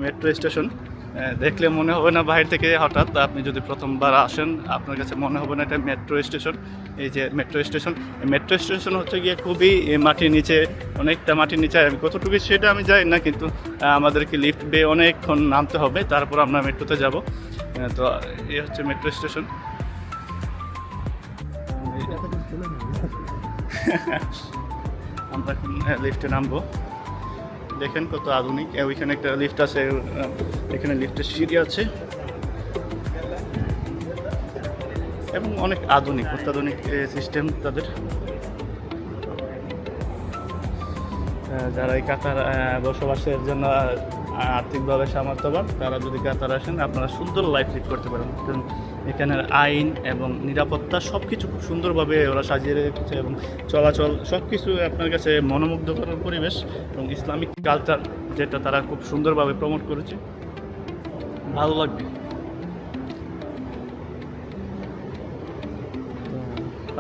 Metro station. দেখলে মনে হবে না বাইরে থেকে হঠাৎ, আপনি যদি প্রথমবার আসেন আপনার কাছে মনে হবে না এটা মেট্রো স্টেশন। এই যে মেট্রো স্টেশন হচ্ছে গিয়ে খুবই মাটির নিচে, অনেকটা মাটির নিচে। কতটুকু সেটা আমি জানি না, কিন্তু আমাদেরকে লিফট বেয়ে অনেকক্ষণ নামতে হবে, তারপর আমরা মেট্রোতে যাব। তো এই হচ্ছে মেট্রো স্টেশন। আমরা এখন লিফটে নামবো। দেখেন কত আধুনিক। ওইখানে একটা লিফট আছে, এখানে লিফটের সিঁড়ি আছে এবং অনেক আধুনিক, অত্যাধুনিক সিস্টেম তাদের। যারা এই কাতার বসবাসের জন্য আর্থিকভাবে সামর্থ্যবান, তারা যদি কাতার আসেন আপনারা সুন্দর লাইফ লিড করতে পারেন। কারণ এখানের আইন এবং নিরাপত্তা সব কিছু খুব সুন্দরভাবে ওরা সাজিয়ে রেখেছে, এবং চলাচল সব কিছু আপনার কাছে মনোমুগ্ধকর পরিবেশ, এবং ইসলামিক কালচার যেটা তারা খুব সুন্দরভাবে প্রমোট করেছে, ভালো লাগবে।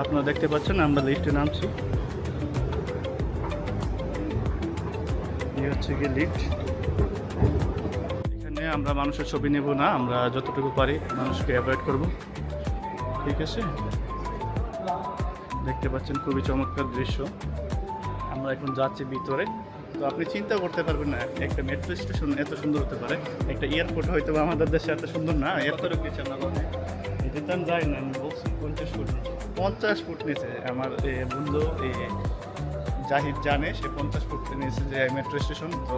আপনারা দেখতে পাচ্ছেন আমরা লিফটে নামছি। এই হচ্ছে গিয়ে লিফট। এখানে আমরা মানুষের ছবি নেব না, আমরা যতটুকু পারি মানুষকে অ্যাভয়েড করব, ঠিক আছে? দেখতে পাচ্ছেন খুবই চমৎকার দৃশ্য। আমরা এখন যাচ্ছি ভিতরে। তো আপনি চিন্তা করতে পারবেন না একটা মেট্রো স্টেশন এত সুন্দর হতে পারে। একটা এয়ারপোর্ট হয়তো আমাদের দেশে এত সুন্দর না, এয়ারপোর্ট কিছু না। যেতে আমি যাই না, আমি বলছি 50 ফুট নিচে। আমার বন্ধু জাহিদ জানে, সে 50 ফুট নিচে যে মেট্রো স্টেশন। তো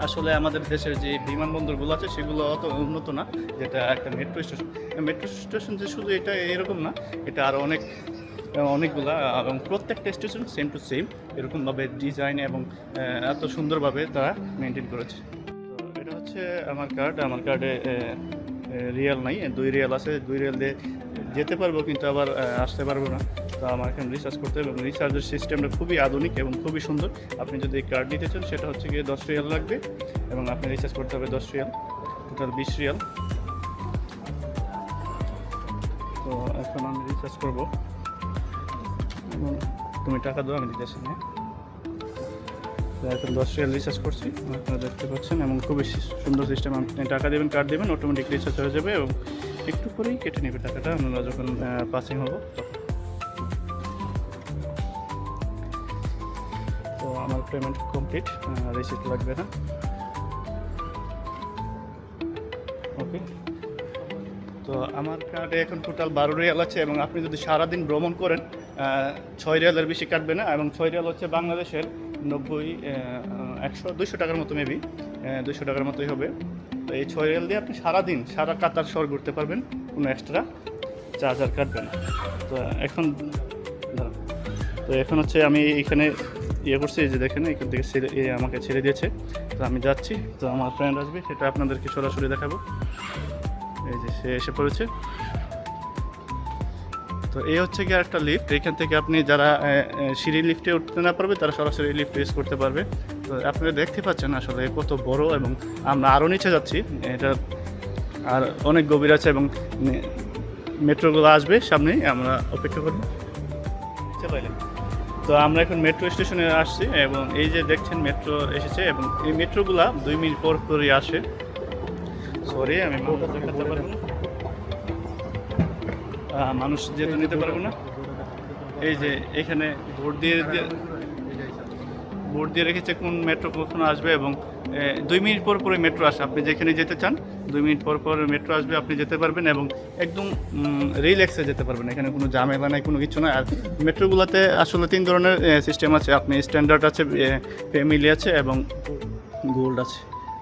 আসলে আমাদের দেশের যে বিমানবন্দরগুলো আছে সেগুলো অত উন্নত না, যেটা একটা মেট্রো স্টেশন। মেট্রো স্টেশন যে শুধু এটা এরকম না, এটা আরও অনেকগুলা, এবং প্রত্যেকটা স্টেশন সেম টু সেম এরকমভাবে ডিজাইন এবং এত সুন্দরভাবে তারা মেনটেন করেছে। তো এটা হচ্ছে আমার কার্ডে রিয়াল নাই, 2 রিয়াল আছে। 2 রিয়াল দিয়ে যেতে পারবো, কিন্তু আবার আসতে পারবো না। তো আমার এখন রিচার্জ করতে হবে, এবং রিচার্জের সিস্টেমটা খুবই আধুনিক এবং খুবই সুন্দর। আপনি যদি এই কার্ড নিতে চান সেটা হচ্ছে গিয়ে 10 রিয়াল লাগবে, এবং আপনি রিচার্জ করতে হবে 10 রিয়াল, টোটাল 20 রিয়াল। তো এখন আমি রিচার্জ করবো। তুমি টাকা দাও, আমি দিতেছি। হ্যাঁ, তো এখন 10 রিয়াল রিচার্জ করছি, আপনারা দেখতে পাচ্ছেন, এবং খুবই সুন্দর সিস্টেম। আপনি টাকা দেবেন, কার্ড দেবেন, অটোমেটিক রিচার্জ হয়ে যাবে, এবং একটু পরেই কেটে নেবে টাকাটা আমরা যখন পাসিং হবো তখন। তো আমার পেমেন্ট কমপ্লিট, রিসিট লাগবে না। ওকে, তো আমার কার্ডে এখন টোটাল 12 রিয়াল আছে, এবং আপনি যদি সারাদিন ভ্রমণ করেন 6 রিয়ালের বেশি কাটবে না। এবং 6 রিয়াল হচ্ছে বাংলাদেশের 90, 100, 200 টাকার মতো, মেবি 200 টাকার মতোই হবে। তো এই 6 রিয়াল দিয়ে আপনি সারা কাতার শহর ঘুরতে পারবেন, কোনো এক্সট্রা চার্জার কাটবে না। তো এখন হচ্ছে আমি এখানে করছি, যে দেখেন এখান থেকে আমাকে ছেড়ে দিয়েছে। তো আমি যাচ্ছি, তো আমার ফ্রেন্ড আসবে, সেটা আপনাদেরকে সরাসরি দেখাবো। এই যে সে এসে পড়েছে। তো এই হচ্ছে কি একটা লিফট। এখান থেকে আপনি যারা সিঁড়ি লিফটে উঠতে না পারবে তারা সরাসরি লিফট ইউজ করতে পারবে। তো আপনারা দেখতে পাচ্ছেন আসলে কত বড়, এবং আমরা আরও নিচে যাচ্ছি। এটা আর অনেক গভীর আছে, এবং মেট্রোগুলো আসবে সামনেই, আমরা অপেক্ষা করব। চলো, তো আমরা এখন মেট্রো স্টেশনে আসছি, এবং এই যে দেখছেন মেট্রো এসেছে, এবং এই মেট্রোগুলা 2 মিনিট পর পরই আসে। সরি, আমি দেখাতে পারবো না, মানুষ যেতে নিতে পারবো না। এই যে এখানে বোর্ড দিয়ে রেখেছে কোন মেট্রো কখন আসবে, এবং 2 মিনিট পর পরে মেট্রো আসে। আপনি যেখানে যেতে চান 2 মিনিট পর পর মেট্রো আসবে, আপনি যেতে পারবেন, এবং একদম রিল্যাক্সে যেতে পারবেন। এখানে কোনো ঝামেলা নাই, কোনো কিছু না। আর মেট্রোগুলোতে আসলে 3 ধরনের সিস্টেম আছে। আপনি স্ট্যান্ডার্ড আছে, ফ্যামিলি আছে, এবং গোল্ড আছে।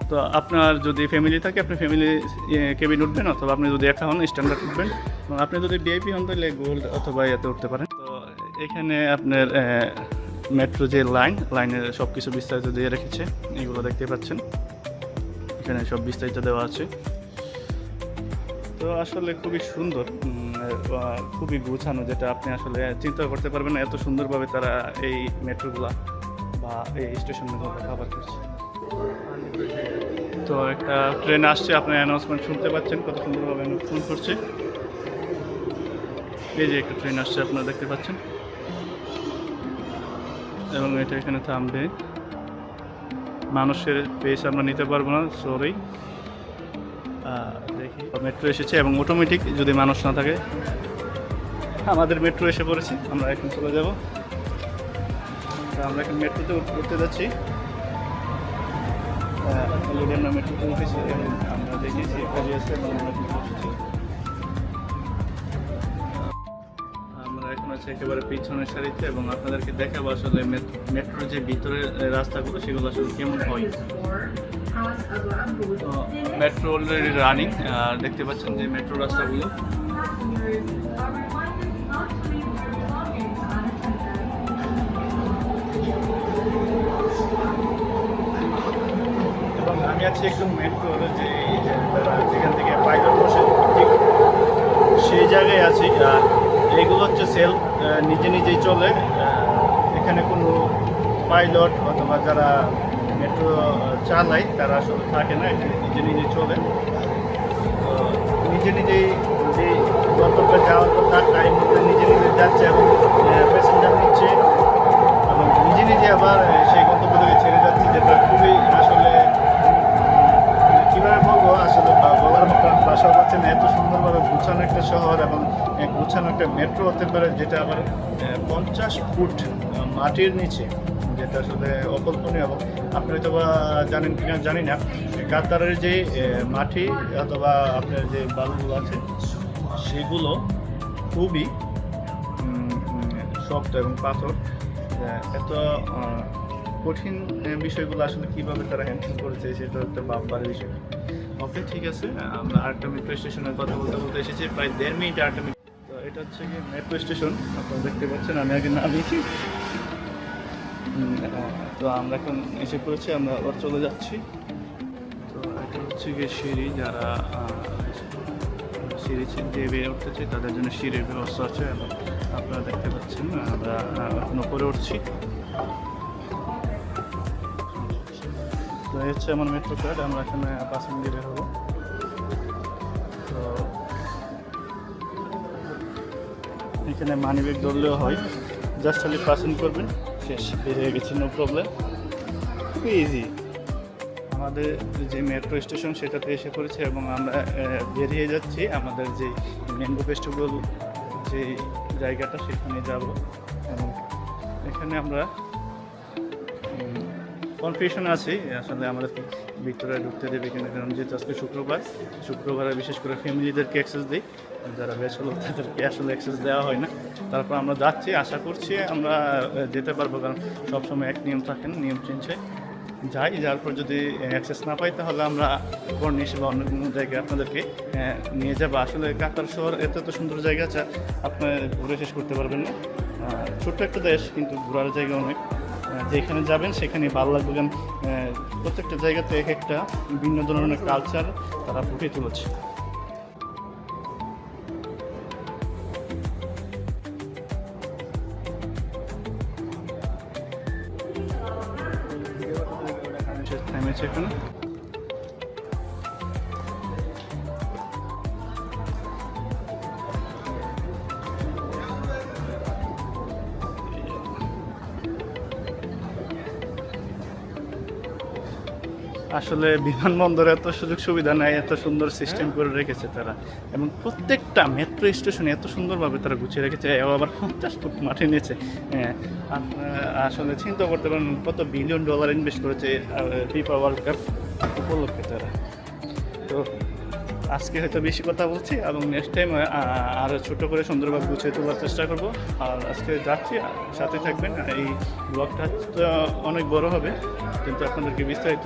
তো আপনার যদি ফ্যামিলি থাকে আপনি ফ্যামিলি কেবিন উঠবেন, অথবা আপনি যদি একা হন স্ট্যান্ডার্ড উঠবেন, এবং আপনি যদি ভিআইপি হন তাহলে গোল্ড অথবা এতে উঠতে পারেন। তো এখানে আপনার মেট্রো যে লাইনের সব কিছু বিস্তারিত দিয়ে রেখেছে, এগুলো দেখতে পাচ্ছেন, এখানে সব বিস্তারিত দেওয়া আছে। তো আসলে খুবই সুন্দর, খুবই গুছানো, যেটা আপনি আসলে চিন্তা করতে পারবেন না এত সুন্দরভাবে তারা এই মেট্রোগুলা বা এই স্টেশনগুলো ব্যবহার করছে। তো একটা ট্রেন আসছে, আপনার অ্যানাউন্সমেন্ট শুনতে পাচ্ছেন, কত সুন্দরভাবে অ্যানাউন্সমেন্ট করছে। এই যে একটা ট্রেন আসছে, আপনারা দেখতে পাচ্ছেন, এবং এটা এখানে থামবে। মানুষের পেস আমরা নিতে পারবো না, সরি। দেখি মেট্রো এসেছে এবং অটোমেটিক যদি মানুষ না থাকে। আমাদের মেট্রো এসে পড়েছে, আমরা এখন চলে যাব। আমরা এখন মেট্রোতে উঠতে যাচ্ছি। অলরেডি আমরা মেট্রোতে উঠেছি এবং আমরা দেখেছি কাজে আছে এবং আমরা কিন্তু বসেছি। আমরা এখন আছি একেবারে পিছনের সারিতে এবং আপনাদেরকে দেখাবো আসলে মেট্রোর যে ভিতরের রাস্তাগুলো সেগুলো আসলে কেমন হয়। মেট্রো অলরেডি রানিং, আর দেখতে পাচ্ছেন যে মেট্রো রাস্তাগুলো। এবং আমি আছি একদম মেট্রোর যে যেখান থেকে পাইলট বসে ঠিক সেই জায়গায় আছি। এইগুলো হচ্ছে সেলফ, নিজে নিজেই চলে। এখানে কোনো পাইলট অথবা যারা মেট্রো চালায় তারা আসলে থাকে না, এখানে নিজে নিজে চলে। তো নিজে নিজেই যে গন্তব্যে যাওয়ার কথা টাইম মতো নিজে নিজে যাচ্ছে এবং প্যাসেঞ্জার নিচ্ছে এবং নিজে নিজে আবার সেই গন্তব্য থেকে ছেড়ে যাচ্ছে, যেটা খুবই আসলে কীভাবে বলবো, আসলে বলার মতো ভাষা পাচ্ছে না। এত সুন্দরভাবে গুছানো একটা শহর এবং গুছানো একটা মেট্রো হতে পারে, যেটা আবার 50 ফুট মাটির নিচে, যেটা আসলে অকল্পনীয়। এবং আপনি হয়তো বা জানেন কিনা জানি না, কাতারের যে মাটি অথবা আপনার যে বালুগুলো আছে সেগুলো খুবই শক্ত এবং পাথর। এত কঠিন বিষয়গুলো আসলে কীভাবে তারা হ্যান্ডেল করেছে সেটা একটা ভাববার বিষয়। ওকে, ঠিক আছে, আমরা আরেকটা মেট্রো স্টেশনের কথা বলতে বলতে এসেছি, প্রায় 1.5 মিনিট 8 মিনিট। তো এটা হচ্ছে কি মেট্রো স্টেশন, আপনারা দেখতে পাচ্ছেন। আমি আগে নামিয়েছি, তো আমরা এখন এসে পড়েছি, আমরা আবার চলে যাচ্ছি। তো এটা হচ্ছে গিয়ে সিঁড়ি, যারা সিঁড়ি দিয়ে বেয়ে উঠতেছে তাদের জন্য সিঁড়ির ব্যবস্থা আছে এবং আপনারা দেখতে পাচ্ছেন আমরা এখন উপরে উঠছি। তো এই হচ্ছে আমার মেট্রো কার্ড, আমরা এখানে 5 মিনিটে বের হবো। তো এখানে মানি ব্যাগ ধরলেও হয়, জাস্ট খালি পাসিং করবেন, শেষ, বের হয়ে গেছে, নো প্রবলেম, খুবই ইজি। আমাদের যে মেট্রো স্টেশন সেটাতে এসে পড়েছে এবং আমরা বেরিয়ে যাচ্ছি আমাদের যে ম্যাঙ্গো ফেস্টিভ্যাল যে জায়গাটা সেখানে যাব। এবং এখানে আমরা কনফিউশন আছি, আসলে আমাদেরকে ভিতরে ঢুকতে দেবে কিনা, কারণ যেহেতু আজকে শুক্রবারে বিশেষ করে ফ্যামিলিদেরকে অ্যাক্সেস দিই, যারা ব্যাচেলর তাদেরকে আসলে অ্যাক্সেস দেওয়া হয় না। তারপর আমরা যাচ্ছি, আশা করছি আমরা যেতে পারবো, কারণ সবসময় এক নিয়ম থাকেন, নিয়ম চেঞ্জ হয়। যাই, যার পর যদি অ্যাক্সেস না পাই তাহলে আমরা কর্নিশ বা অন্য কোনো জায়গায় আপনাদেরকে নিয়ে যাবো। আসলে কাতার শহর এত সুন্দর জায়গা আছে, আপনার ঘুরে শেষ করতে পারবেন না। ছোট্ট একটা দেশ, কিন্তু ঘোরার জায়গা অনেক। যেখানে যাবেন সেখানে ভালো লাগবে, কারণ প্রত্যেকটা জায়গাতে এক একটা ভিন্ন ধরনের কালচার তারা ফুটিয়ে তুলেছে। থেমেছে এখানে। আসলে বিমানবন্দরে এত সুযোগ সুবিধা নাই, এত সুন্দর সিস্টেম করে রেখেছে তারা, এবং প্রত্যেকটা মেট্রো স্টেশনে এত সুন্দরভাবে তারা গুছিয়ে রেখেছে। আবার 50 ফুট মাঠে নিয়েছে। আসলে চিন্তা করতে পারেন কত $1 বিলিয়ন ইনভেস্ট করেছে ফিফা ওয়ার্ল্ড কাপ উপলক্ষে তারা। তো আজকে হয়তো বেশি কথা বলছি এবং নেক্সট টাইম আরও ছোটো করে সুন্দরভাবে গুছিয়ে তোলার চেষ্টা করব। আর আজকে যাচ্ছি, সাথে থাকবেন। এই ব্লগটা তো অনেক বড় হবে, কিন্তু আপনাদেরকে বিস্তারিত